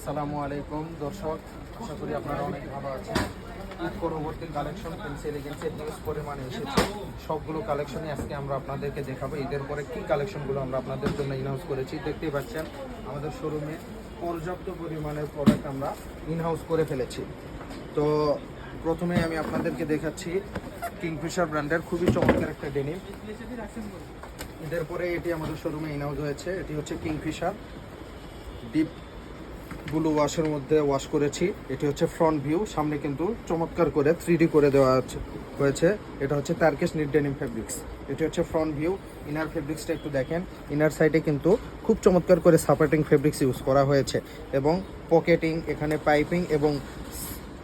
আসসালামু আলাইকুম দর্শক, আশা করি আপনারা অনেক ভালো আছেন। ঈদ পরবর্তী কালেকশন পেন্সি এলিগেন্সি হিউজ পরিমাণে এসেছে। সবগুলো কালেকশনই আজকে আমরা আপনাদেরকে দেখাবো। ঈদের পরে কি কালেকশনগুলো আমরা আপনাদের জন্য ইনহাউস করেছি দেখতেই পাচ্ছেন। আমাদের শোরুমে পর্যাপ্ত পরিমাণের প্রোডাক্ট আমরা ইনহাউস করে ফেলেছি। তো প্রথমে আমি আপনাদেরকে দেখাচ্ছি কিংফিশার ব্র্যান্ডের খুবই চমৎকার একটা ডেনিম। ঈদের পরে এটি আমাদের শোরুমে ইনহাউস হয়েছে। এটি হচ্ছে কিংফিশার ডিপ ব্লু ওয়াশের মধ্যে ওয়াশ করেছি। এটি হচ্ছে ফ্রন্ট ভিউ, সামনে কিন্তু চমৎকার করে 3D করে দেওয়া হয়েছে। এটা হচ্ছে টার্কিশ নিট ডেনিম ফেব্রিক্স। এটি হচ্ছে ফ্রন্ট ভিউ। ইনার ফেব্রিক্সটা একটু দেখেন। ইনার সাইডে কিন্তু খুব চমৎকার করে সাপোর্টিং ফেব্রিক্স ইউজ করা হয়েছে এবং পকেটিং, এখানে পাইপিং এবং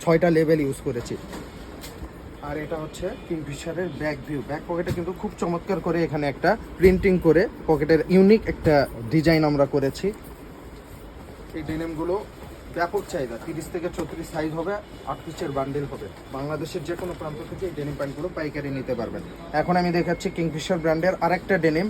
6টা লেভেল ইউজ করেছি। আর এটা হচ্ছে কিংফিশারের ব্যাক ভিউ। ব্যাক পকেটে কিন্তু খুব চমৎকার করে এখানে একটা প্রিন্টিং করে পকেটের ইউনিক একটা ডিজাইন আমরা করেছি। এই ডেনিমগুলো ব্যাপক চাহিদা, 30 থেকে 34 সাইজ হবে, 8 পিসের বান্ডেল হবে। বাংলাদেশের যে কোনো প্রান্ত থেকে এই ডেনিম প্যান্টগুলো পাইকারি নিতে পারবেন। এখন আমি দেখাচ্ছি কিংফিশার ব্র্যান্ডের আরেকটা ডেনিম।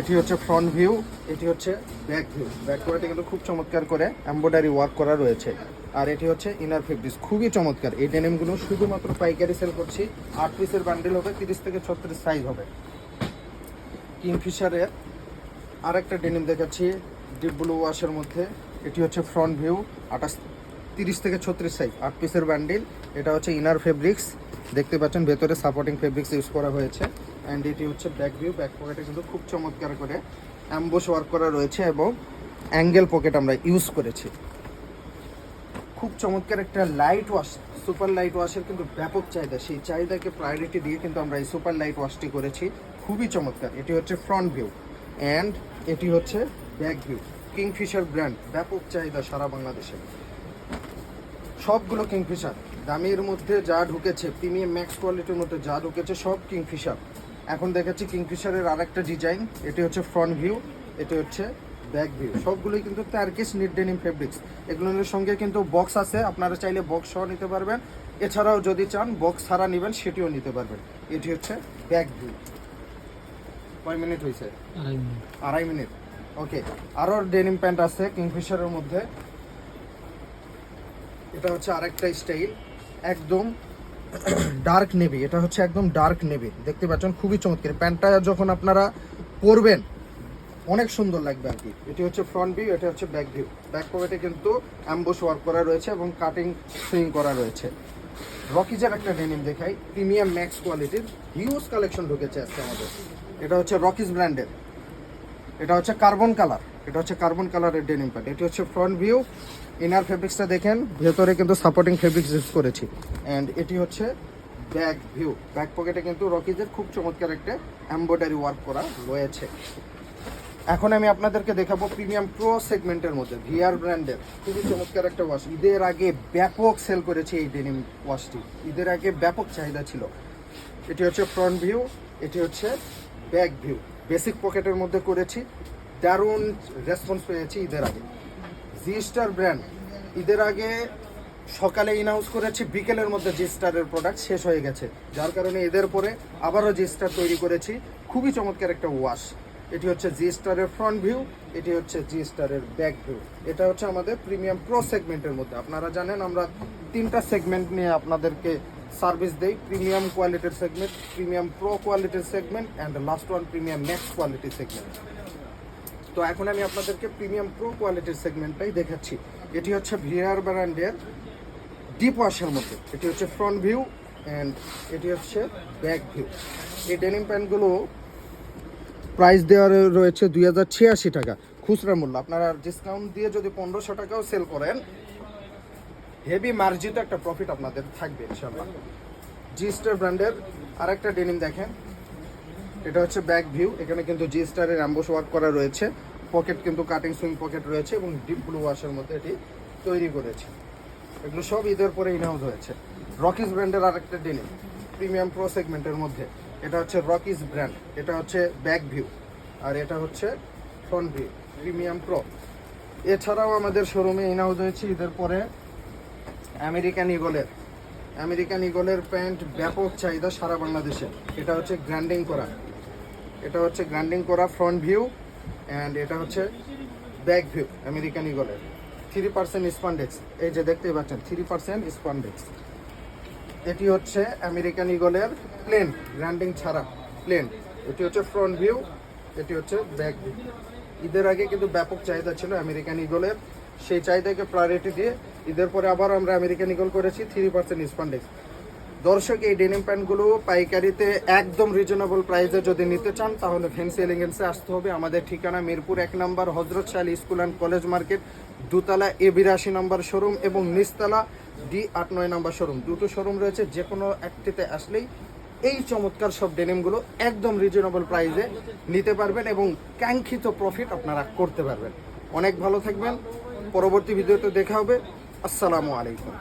এটি হচ্ছে ফ্রন্ট ভিউ, এটি হচ্ছে ব্যাক ভিউ। ব্যাক পকেটে কিন্তু খুব চমৎকার করে এমব্রয়ডারি ওয়ার্ক করা রয়েছে। আর এটি হচ্ছে ইনার ফেব্রিক্স, খুবই চমৎকার। এই ডেনিমগুলো শুধুমাত্র পাইকারি সেল করছি, 8 পিসের বান্ডেল হবে, 30 থেকে 36 সাইজ হবে। কিংফিশারের আরেকটা ডেনিম দেখাচ্ছি ডিপ ব্লু ওয়াশের মধ্যে। এটি হচ্ছে ফ্রন্ট ভিউ, 30 থেকে 36 সাইজ, 8 পিসের বান্ডিল। এটা হচ্ছে ইনার ফেব্রিক্স, দেখতে পাচ্ছেন ভেতরে সাপোর্টিং ফেব্রিক্স ইউজ করা হয়েছে। অ্যান্ড এটি হচ্ছে ব্যাক ভিউ। ব্যাক পকেটে কিন্তু খুব চমৎকার করে অ্যাম্বোস ওয়ার্ক করা রয়েছে এবং অ্যাঙ্গেল পকেট আমরা ইউজ করেছি। খুব চমৎকার একটা লাইট ওয়াশ, সুপার লাইট ওয়াশের কিন্তু ব্যাপক চাহিদা। সেই চাহিদাকে প্রায়োরিটি দিয়ে কিন্তু আমরা এই সুপার লাইট ওয়াশটি করেছি, খুবই চমৎকার। এটি হচ্ছে ফ্রন্ট ভিউ অ্যান্ড এটি হচ্ছে ব্যাক ভিউ। কিংফিশার ব্র্যান্ড, ব্যাপক চাহিদা সারা বাংলাদেশে। সবগুলো কিংফিশার, দামের মধ্যে যা ঢুকেছে, প্রিমিয়াম ম্যাক্স কোয়ালিটির মধ্যে যা ঢুকেছে সব কিংফিশার। এখন দেখাচ্ছি কিংফিশারের আরেকটা ডিজাইন। এটি হচ্ছে ফ্রন্ট ভিউ, এটি হচ্ছে ব্যাক ভিউ। সবগুলোই কিন্তু টার্কিশ নিট ডেনিম ফেব্রিক্স। এগুলোর সঙ্গে কিন্তু বক্স আছে, আপনারা চাইলে বক্স সহ নিতে পারবেন। এছাড়াও যদি চান বক্স ছাড়া নেবেন সেটিও নিতে পারবেন। এটি হচ্ছে ব্যাক ভিউ। কয় মিনিট হয়েছে? 2.5 মিনিট। ওকে, আরও ডেনিম প্যান্ট আছে কিংফিশারের মধ্যে। এটা হচ্ছে আরেকটা স্টাইল, একদম ডার্ক নেভি। এটা হচ্ছে একদম ডার্ক নেভি, দেখতে পাচ্ছেন খুবই চমৎকার। প্যান্টটা যখন আপনারা পরবেন অনেক সুন্দর লাগবে আর কি। এটি হচ্ছে ফ্রন্ট ভিউ, এটা হচ্ছে ব্যাক ভিউ। ব্যাক পকেটে কিন্তু অ্যাম্বোস ওয়ার্ক করা রয়েছে এবং কাটিং সুইং করা রয়েছে। রকিজের একটা ডেনিম দেখাই, প্রিমিয়াম ম্যাক্স কোয়ালিটির হিউজ কালেকশন ঢুকেছে আজকে আমাদের। এটা হচ্ছে রকিজ ব্র্যান্ডের। এটা হচ্ছে কার্বন কালার, এটা হচ্ছে কার্বন কালারের ডেনিম প্যান্ট। এটি হচ্ছে ফ্রন্ট ভিউ। ইনার ফেব্রিক্সটা দেখেন, ভেতরে কিন্তু সাপোর্টিং ফেব্রিক্স ইউজ করেছি। অ্যান্ড এটি হচ্ছে ব্যাক ভিউ। ব্যাক পকেটে কিন্তু রকিজের খুব চমৎকার একটা এমব্রয়ডারি ওয়ার্ক করা রয়েছে। এখন আমি আপনাদেরকে দেখাবো প্রিমিয়াম প্রো সেগমেন্টের মধ্যে ভিআর ব্র্যান্ডের খুবই চমৎকার একটা ওয়াশ। ঈদের আগে ব্যাপক সেল করেছে এই ডেনিম ওয়াশটি, ঈদের আগে ব্যাপক চাহিদা ছিল। এটি হচ্ছে ফ্রন্ট ভিউ, এটি হচ্ছে ব্যাক ভিউ। বেসিক পকেটের মধ্যে করেছি, দারুণ রেসপন্স পেয়েছি ঈদের আগে। জি স্টার ব্র্যান্ড, ঈদের আগে সকালে ইনহাউস করেছি, বিকেলের মধ্যে জি স্টারের প্রোডাক্ট শেষ হয়ে গেছে, যার কারণে ঈদের পরে আবারও জি স্টার তৈরি করেছি। খুবই চমৎকার একটা ওয়াশ। এটি হচ্ছে জি স্টারের ফ্রন্ট ভিউ, এটি হচ্ছে জি স্টারের ব্যাক ভিউ। এটা হচ্ছে আমাদের প্রিমিয়াম প্রো সেগমেন্টের মধ্যে। আপনারা জানেন আমরা 3টা সেগমেন্ট নিয়ে আপনাদেরকে সার্ভিস দেই, প্রিমিয়াম কোয়ালিটির সেগমেন্ট, প্রিমিয়াম প্রো কোয়ালিটির segment and last one premium max কোয়ালিটির সেগমেন্ট। তো এখন আমি আপনাদেরকে প্রিমিয়াম প্রো কোয়ালিটির সেগমেন্টটাই দেখাচ্ছি। এটি হচ্ছে ভিআর ব্র্যান্ডের ডিপ ওয়াশের মধ্যে। এটি হচ্ছে ফ্রন্ট ভিউ অ্যান্ড এটি হচ্ছে ব্যাক ভিউ। এই ডেনিম প্যান্টগুলো প্রাইস দেওয়া রয়েছে 2086 টাকা খুচরা মূল্য। আপনারা ডিসকাউন্ট দিয়ে যদি 1500 টাকাও সেল করেন, হেভি মার্জিত একটা প্রফিট আপনাদের থাকবে ইনশাআল্লাহ। জি স্টার ব্র্যান্ডের আরেকটা ডেনিম দেখেন। এটা হচ্ছে ব্যাক ভিউ। এখানে কিন্তু জি স্টারের অ্যাম্বোস ওয়ার্ক করা রয়েছে, পকেট কিন্তু কাটিং সুইং পকেট রয়েছে এবং ডিপ ব্লু ওয়াশের মধ্যে এটি তৈরি করেছে। এগুলো সব ঈদের পরে ইনহাউস হয়েছে। রকিজ ব্র্যান্ডের আরেকটা ডেনিম প্রিমিয়াম প্রো সেগমেন্টের মধ্যে। এটা হচ্ছে রকিজ ব্র্যান্ড, এটা হচ্ছে ব্যাক ভিউ আর এটা হচ্ছে ফ্রন্ট ভিউ প্রিমিয়াম প্রো। এছাড়াও আমাদের শোরুমে ইনহাউস হয়েছে ঈদের পরে আমেরিকান ইগলের প্যান্ট, ব্যাপক চাহিদা সারা বাংলাদেশে। এটা হচ্ছে গ্র্যান্ডিং করা, এটা হচ্ছে গ্র্যান্ডিং করা ফ্রন্ট ভিউ অ্যান্ড এটা হচ্ছে ব্যাক ভিউ আমেরিকান ইগলের। 3% স্পন্ডেক্স, এই যে দেখতেই পাচ্ছেন 3% স্পন্ডেক্স। এটি হচ্ছে আমেরিকান ইগলের প্লেন, ব্র্যান্ডিং ছাড়া প্লেন। এটি হচ্ছে ফ্রন্ট ভিউ, এটি হচ্ছে ব্যাক ভিউ। ঈদের আগে কিন্তু ব্যাপক চাহিদা ছিল আমেরিকান ইগলের, সেই চাহিদাকে প্রায়োরিটি দিয়ে ঈদের পরে আবার আমরা আমেরিকান ইগল করেছি 3% স্পন্ডেক্স। দর্শক, এই ডেনিম প্যান্টগুলো পাইকারিতে একদম রিজনেবল প্রাইসে যদি নিতে চান তাহলে ফ্যান্সি এলিগেন্সে আসতে হবে। আমাদের ঠিকানা মিরপুর 1 নম্বর হজরত Shah Ali school and college market, দোতলা A82 নম্বর শোরুম এবং নিচতলা D89 নম্বর শোরুম। দুটো শোরুম রয়েছে, যে কোনো একটিতে আসলেই এই চমৎকার সব ডেনিমগুলো একদম রিজনেবল প্রাইসে নিতে পারবেন এবং কাঙ্ক্ষিত প্রফিট আপনারা করতে পারবেন। অনেক ভালো থাকবেন, পরবর্তী ভিডিওতে দেখা হবে। আসসালামু আলাইকুম।